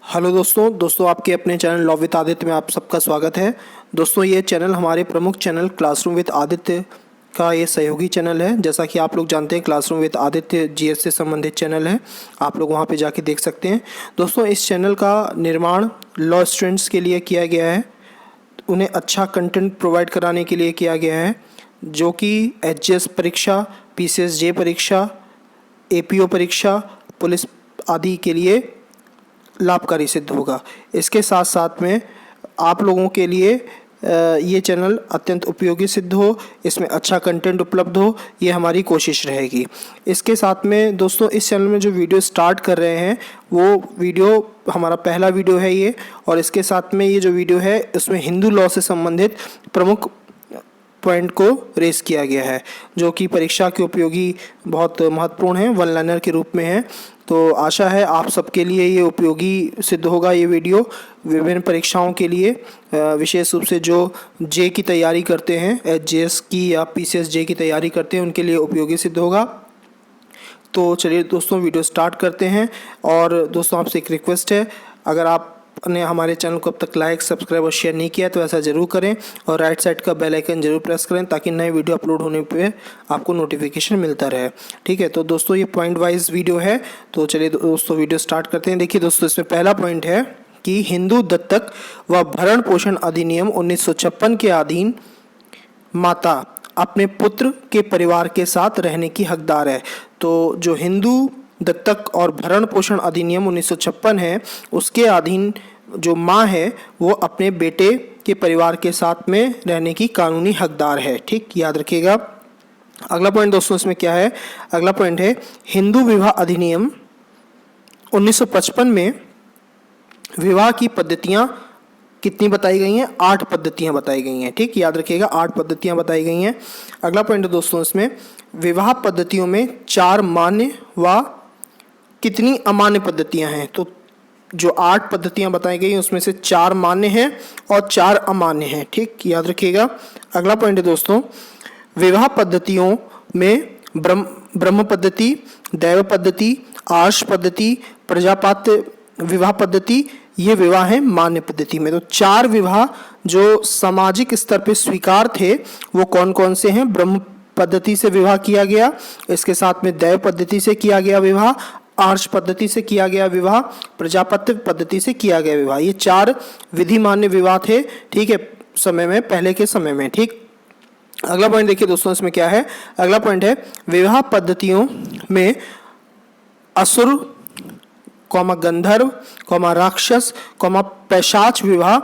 Hello दोस्तों आपके अपने चैनल लॉ विद आदित्य में आप सबका स्वागत है। दोस्तों ये चैनल हमारे प्रमुख चैनल क्लासरूम विद आदित्य का ये सहयोगी चैनल है। जैसा कि आप लोग जानते हैं क्लासरूम विद आदित्य जीएस से संबंधित चैनल है, आप लोग वहां पे जाके देख सकते हैं। दोस्तों इस चैनल का निर्माण लॉ स्टूडेंट्स के लिए किया गया है, उन्हें अच्छा कंटेंट प्रोवाइड कराने के लिए किया गया है, जो कि एचजीएस परीक्षा, पीसीएसजे परीक्षा, एपीओ परीक्षा, पुलिस आदि के लिए लाभकारी सिद्ध होगा। इसके साथ साथ में आप लोगों के लिए ये चैनल अत्यंत उपयोगी सिद्ध हो, इसमें अच्छा कंटेंट उपलब्ध हो, ये हमारी कोशिश रहेगी। इसके साथ में दोस्तों इस चैनल में जो वीडियो स्टार्ट कर रहे हैं वो वीडियो हमारा पहला वीडियो है ये, और इसके साथ में ये जो वीडियो है उसमें हिंदू लॉ से संबंधित प्रमुख पॉइंट को रेस किया गया है, जो कि परीक्षा के उपयोगी बहुत महत्वपूर्ण है, वन लाइनर के रूप में है। तो आशा है आप सबके लिए ये उपयोगी सिद्ध होगा ये वीडियो, विभिन्न परीक्षाओं के लिए, विशेष रूप से जो जे की तैयारी करते हैं, एचजीएस की या पीसीएसजे की तैयारी करते हैं, उनके लिए उपयोगी सिद्ध होगा। तो चलिए दोस्तों वीडियो स्टार्ट करते हैं। और दोस्तों आपसे एक रिक्वेस्ट है, अगर आपने हमारे चैनल को अब तक लाइक, सब्सक्राइब और शेयर नहीं किया तो ऐसा ज़रूर करें, और राइट साइड का बेल आइकन जरूर प्रेस करें ताकि नए वीडियो अपलोड होने पे आपको नोटिफिकेशन मिलता रहे। ठीक है, तो दोस्तों ये पॉइंट वाइज वीडियो है, तो चलिए दोस्तों वीडियो स्टार्ट करते हैं। देखिए दोस्तों इसमें पहला पॉइंट है कि हिंदू दत्तक व भरण पोषण अधिनियम 1956 के अधीन माता अपने पुत्र के परिवार के साथ रहने की हकदार है। तो जो हिंदू दत्तक और भरण पोषण अधिनियम 1956 है, उसके अधीन जो माँ है वो अपने बेटे के परिवार के साथ में रहने की कानूनी हकदार है। ठीक, याद रखिएगा। अगला पॉइंट दोस्तों इसमें क्या है, अगला पॉइंट है हिंदू विवाह अधिनियम 1955 में विवाह की पद्धतियाँ कितनी बताई गई हैं? 8 पद्धतियाँ बताई गई हैं। ठीक, याद रखिएगा, 8 पद्धतियाँ बताई गई हैं। अगला पॉइंट दोस्तों इसमें विवाह पद्धतियों में 4 मान्य व कितनी अमान्य पद्धतियाँ हैं? तो जो 8 पद्धतियाँ बताई गई हैं उसमें से 4 मान्य हैं और 4 अमान्य हैं। ठीक, याद रखिएगा। अगला पॉइंट है दोस्तों विवाह पद्धतियों में ब्रह्म पद्धति, दैव पद्धति, आर्ष पद्धति, प्रजापात्य विवाह पद्धति, ये विवाह है मान्य पद्धति में। तो 4 विवाह जो सामाजिक स्तर पे स्वीकार थे वो कौन कौन से हैं? ब्रह्म पद्धति से विवाह किया गया, इसके साथ में दैव पद्धति से किया गया विवाह, आर्ष पद्धति से किया गया विवाह, प्रजापत्य पद्धति से किया गया विवाह। ये 4 विधि मान्य विवाह थे, ठीक है, समय में, पहले के समय में। ठीक, अगला पॉइंट देखिए दोस्तों इसमें क्या है, अगला पॉइंट है विवाह पद्धतियों में असुर, गंधर्व, राक्षस, पैशाच विवाह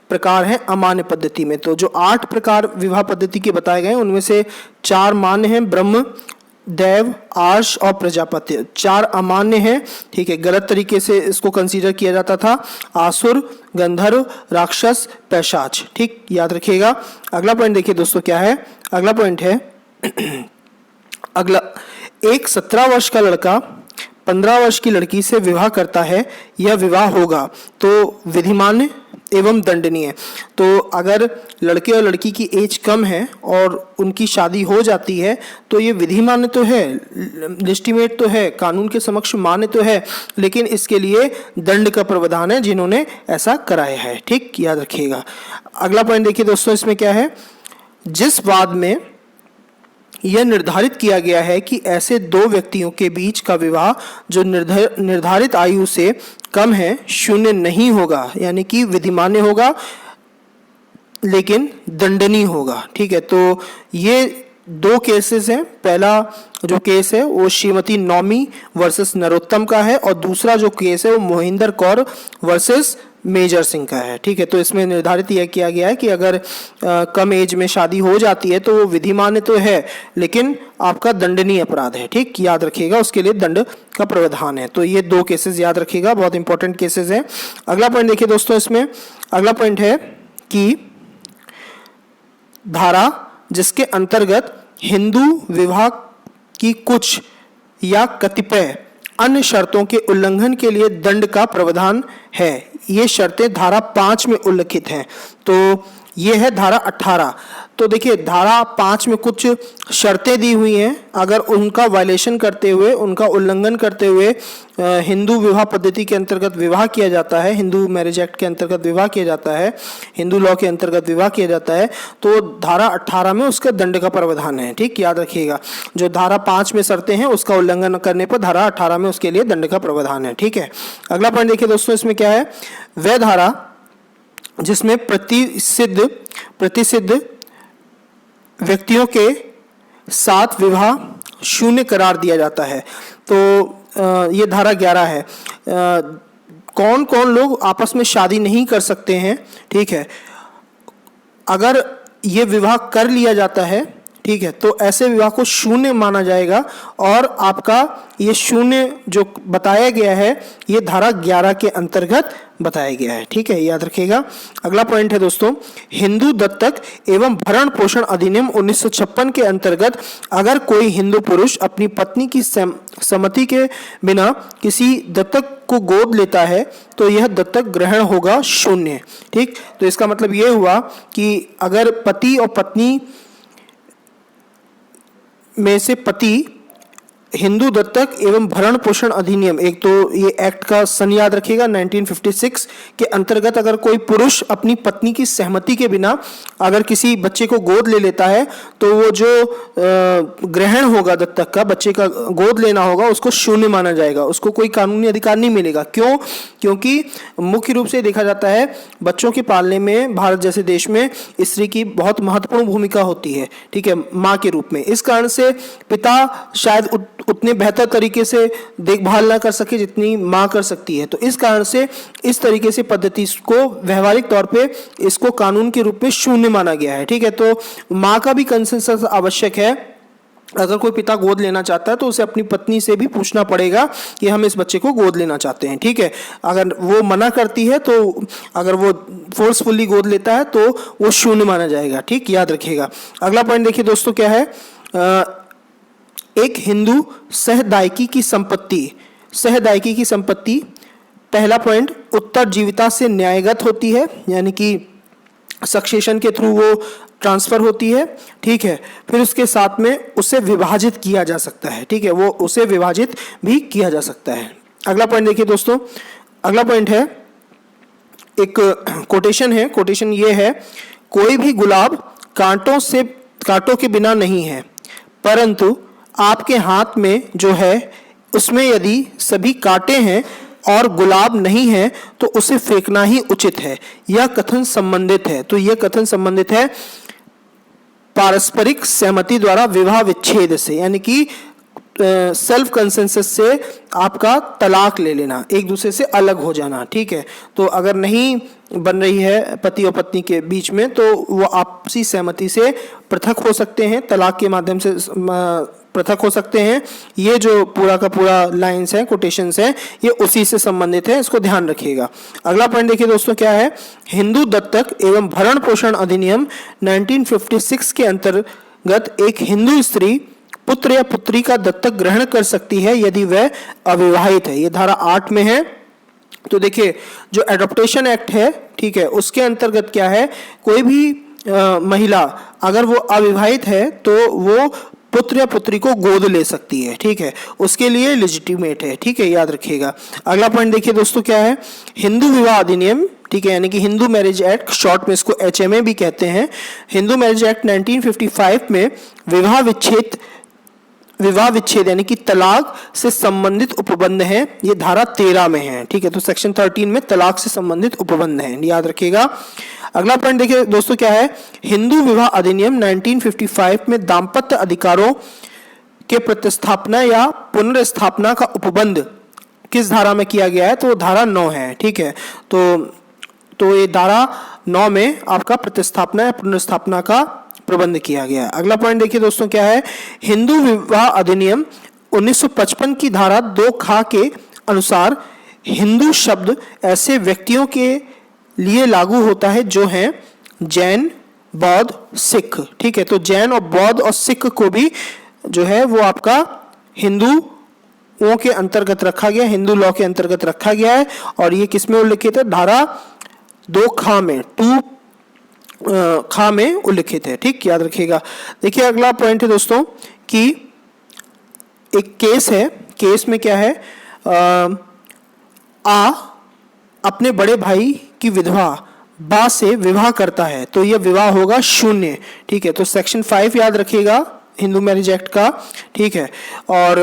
प्रकार है अमान्य पद्धति में। तो जो 8 प्रकार विवाह पद्धति के बताए गए उनमें से 4 मान्य हैं, ब्रह्म, दैव, आर्ष और प्रजापत्य। 4 अमान्य हैं। ठीक है, गलत तरीके से इसको कंसीडर किया जाता था, आसुर, गंधर्व, राक्षस, पैशाच। ठीक, याद रखिएगा। अगला पॉइंट देखिए दोस्तों क्या है, अगला पॉइंट है अगला, एक 17 वर्ष का लड़का 15 वर्ष की लड़की से विवाह करता है, यह विवाह होगा तो विधिमान्य एवं दंडनीय। तो अगर लड़के और लड़की की एज कम है और उनकी शादी हो जाती है तो ये विधिमान्य तो है, लेजिटिमेट तो है, कानून के समक्ष मान्य तो है, लेकिन इसके लिए दंड का प्रावधान है जिन्होंने ऐसा कराया है। ठीक, याद रखिएगा। अगला पॉइंट देखिए दोस्तों इसमें क्या है, जिस वाद में यह निर्धारित किया गया है कि ऐसे 2 व्यक्तियों के बीच का विवाह जो निर्धारित आयु से कम है शून्य नहीं होगा, यानी कि विधिमान्य होगा लेकिन दंडनीय होगा। ठीक है, तो ये 2 केसेस हैं। पहला जो केस है वो श्रीमती नौमी वर्सेस नरोत्तम का है, और दूसरा जो केस है वो मोहिंदर कौर वर्सेस मेजर सिंह का है। ठीक है, तो इसमें निर्धारित यह किया गया है कि अगर कम एज में शादी हो जाती है तो वो विधिमान्य तो है लेकिन आपका दंडनीय अपराध है। ठीक, याद रखिएगा, उसके लिए दंड का प्रावधान है। तो ये 2 केसेस याद रखिएगा, बहुत इंपॉर्टेंट केसेस हैं। अगला पॉइंट देखिए दोस्तों इसमें, अगला पॉइंट है कि धारा जिसके अंतर्गत हिंदू विवाह की कुछ या कतिपय अन्य शर्तों के उल्लंघन के लिए दंड का प्रावधान है, ये शर्तें धारा 5 में उल्लिखित हैं। तो ये है धारा 18। तो देखिए धारा 5 में कुछ शर्तें दी हुई हैं, अगर उनका वायलेशन करते हुए, उनका उल्लंघन करते हुए हिंदू विवाह पद्धति के अंतर्गत विवाह किया जाता है, हिंदू मैरिज एक्ट के अंतर्गत विवाह किया जाता है, हिंदू लॉ के अंतर्गत विवाह किया जाता है, तो धारा 18 में उसके दंड का प्रावधान है। ठीक, याद रखिएगा, जो धारा 5 में शर्तें हैं उसका उल्लंघन करने पर धारा 18 में उसके लिए दंड का प्रावधान है। ठीक है, अगला पॉइंट देखिए दोस्तों, इसमें क्या है, वह धारा जिसमें प्रतिसिद्ध व्यक्तियों के साथ विवाह शून्य करार दिया जाता है। तो ये धारा 11 है। कौन कौन लोग आपस में शादी नहीं कर सकते हैं? ठीक है, अगर ये विवाह कर लिया जाता है, ठीक है, तो ऐसे विवाह को शून्य माना जाएगा और आपका ये शून्य जो बताया गया है ये धारा 11 के अंतर्गत बताया गया है। ठीक है, याद रखिएगा। अगला पॉइंट है दोस्तों, हिंदू दत्तक एवं भरण पोषण अधिनियम 1956 के अंतर्गत अगर कोई हिंदू पुरुष अपनी पत्नी की सम्मति के बिना किसी दत्तक को गोद लेता है तो यह दत्तक ग्रहण होगा शून्य। ठीक, तो इसका मतलब ये हुआ कि अगर पति और पत्नी में से पति हिंदू दत्तक एवं भरण पोषण अधिनियम, एक तो ये एक्ट का सन याद रखिएगा 1956 के अंतर्गत अगर कोई पुरुष अपनी पत्नी की सहमति के बिना अगर किसी बच्चे को गोद ले लेता है तो वो जो ग्रहण होगा दत्तक का, बच्चे का गोद लेना होगा, उसको शून्य माना जाएगा, उसको कोई कानूनी अधिकार नहीं मिलेगा। क्यों? क्योंकि मुख्य रूप से देखा जाता है बच्चों के पालने में भारत जैसे देश में स्त्री की बहुत महत्वपूर्ण भूमिका होती है। ठीक है, माँ के रूप में। इस कारण से पिता शायद उतने बेहतर तरीके से देखभाल ना कर सके जितनी माँ कर सकती है, तो इस कारण से इस तरीके से पद्धति को व्यवहारिक तौर पे इसको कानून के रूप में शून्य माना गया है। ठीक है, तो माँ का भी कंसेंसस आवश्यक है। अगर कोई पिता गोद लेना चाहता है तो उसे अपनी पत्नी से भी पूछना पड़ेगा कि हम इस बच्चे को गोद लेना चाहते हैं। ठीक है, अगर वो मना करती है तो अगर वो फोर्सफुली गोद लेता है तो वो शून्य माना जाएगा। ठीक, याद रखिएगा। अगला पॉइंट देखिए दोस्तों क्या है, एक हिंदू सहदायकी की संपत्ति, पहला पॉइंट उत्तरजीविता से न्यायगत होती है, यानी कि सक्सेशन के थ्रू वो ट्रांसफर होती है। ठीक है, फिर उसके साथ में उसे विभाजित किया जा सकता है। ठीक है, वो उसे विभाजित भी किया जा सकता है। अगला पॉइंट देखिए दोस्तों, अगला पॉइंट है एक कोटेशन है, कोटेशन ये है, कोई भी गुलाब कांटों के बिना नहीं है, परंतु आपके हाथ में जो है उसमें यदि सभी कांटे हैं और गुलाब नहीं है तो उसे फेंकना ही उचित है। यह कथन संबंधित है, तो यह कथन संबंधित है पारस्परिक सहमति द्वारा विवाह विच्छेद से, यानी कि सेल्फ कंसेंसस से आपका तलाक ले लेना, एक दूसरे से अलग हो जाना। ठीक है, तो अगर नहीं बन रही है पति और पत्नी के बीच में तो वो आपसी सहमति से पृथक हो सकते हैं, तलाक के माध्यम से पृथक हो सकते हैं। ये जो पूरा का पूरा लाइंस है, कोटेशंस है, ये उसी से संबंधित है, इसको ध्यान रखिएगा। अगला पॉइंट देखिए दोस्तों क्या है, हिंदू दत्तक एवं भरण पोषण अधिनियम 1956 के अंतर्गत एक हिंदू स्त्री पुत्र या पुत्री का दत्तक ग्रहण कर सकती है यदि वह अविवाहित है। ये धारा 8 में है। तो देखिए जो एडॉप्टेशन एक्ट है, ठीक है, उसके अंतर्गत क्या है, कोई भी महिला अगर वो अविवाहित है तो वो पुत्र या पुत्री को गोद ले सकती है। ठीक है, उसके लिए लेजिटिमेट है। ठीक है, याद रखिएगा। अगला पॉइंट देखिए दोस्तों क्या है, हिंदू विवाह अधिनियम, ठीक है, यानी कि हिंदू मैरिज एक्ट, शॉर्ट में इसको HMA भी कहते हैं। हिंदू मैरिज एक्ट 1955 में विवाह विच्छेद यानी कि तलाक से संबंधित उपबंध है, ये धारा 13 में है। ठीक है, तो सेक्शन 13 में तलाक से संबंधित उपबंध है, याद रखिएगा। अगला पॉइंट देखिए दोस्तों क्या है, हिंदू विवाह अधिनियम 1955 में दाम्पत्य अधिकारों के प्रतिस्थापना या पुनर्स्थापना का उपबंध किस धारा में किया गया है, तो धारा 9 है। ठीक है, तो ये धारा 9 में आपका प्रतिस्थापना या पुनर्स्थापना का प्रबंध किया गया। अगला पॉइंट देखिए दोस्तों क्या है, हिंदू विवाह अधिनियम 1955 की धारा 2 ख के अनुसार हिंदू शब्द ऐसे व्यक्तियों के लिए लागू होता है जो हैं जैन, बौद्ध, सिख। ठीक है, तो जैन और बौद्ध और सिख को भी जो है वो आपका हिंदुओं के अंतर्गत रखा गया, हिंदू लॉ के अंतर्गत रखा गया है। और ये किसमें उल्लिखित है, धारा 2 ख में, 2 खा में उल्लिखित है। ठीक, याद रखिएगा। देखिए अगला पॉइंट है दोस्तों कि एक केस है, केस में क्या है, आ अपने बड़े भाई की विधवा बा से विवाह करता है, तो यह विवाह होगा शून्य। ठीक है, तो सेक्शन 5 याद रखिएगा हिंदू मैरिज एक्ट का। ठीक है, और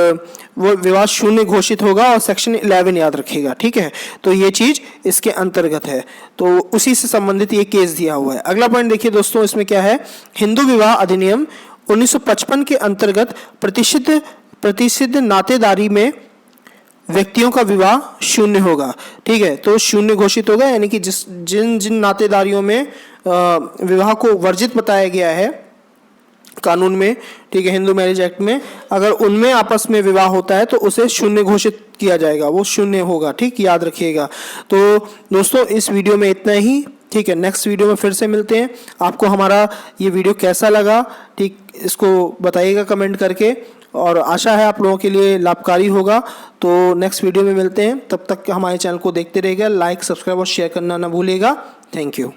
वो विवाह शून्य घोषित होगा, और सेक्शन 11 याद रखिएगा। ठीक है, तो ये चीज इसके अंतर्गत है, तो उसी से संबंधित ये केस दिया हुआ है। अगला पॉइंट देखिए दोस्तों, इसमें क्या है, हिंदू विवाह अधिनियम 1955 के अंतर्गत प्रतिसिद्ध नातेदारी में व्यक्तियों का विवाह शून्य होगा। ठीक है, तो शून्य घोषित होगा, यानी कि जिन जिन नातेदारियों में विवाह को वर्जित बताया गया है कानून में, ठीक है, हिंदू मैरिज एक्ट में, अगर उनमें आपस में विवाह होता है तो उसे शून्य घोषित किया जाएगा, वो शून्य होगा। ठीक, याद रखिएगा। तो दोस्तों इस वीडियो में इतना ही। ठीक है, नेक्स्ट वीडियो में फिर से मिलते हैं। आपको हमारा ये वीडियो कैसा लगा, ठीक, इसको बताइएगा कमेंट करके, और आशा है आप लोगों के लिए लाभकारी होगा। तो नेक्स्ट वीडियो में मिलते हैं, तब तक हमारे चैनल को देखते रहिएगा, लाइक, सब्सक्राइब और शेयर करना ना भूलिएगा। Thank you.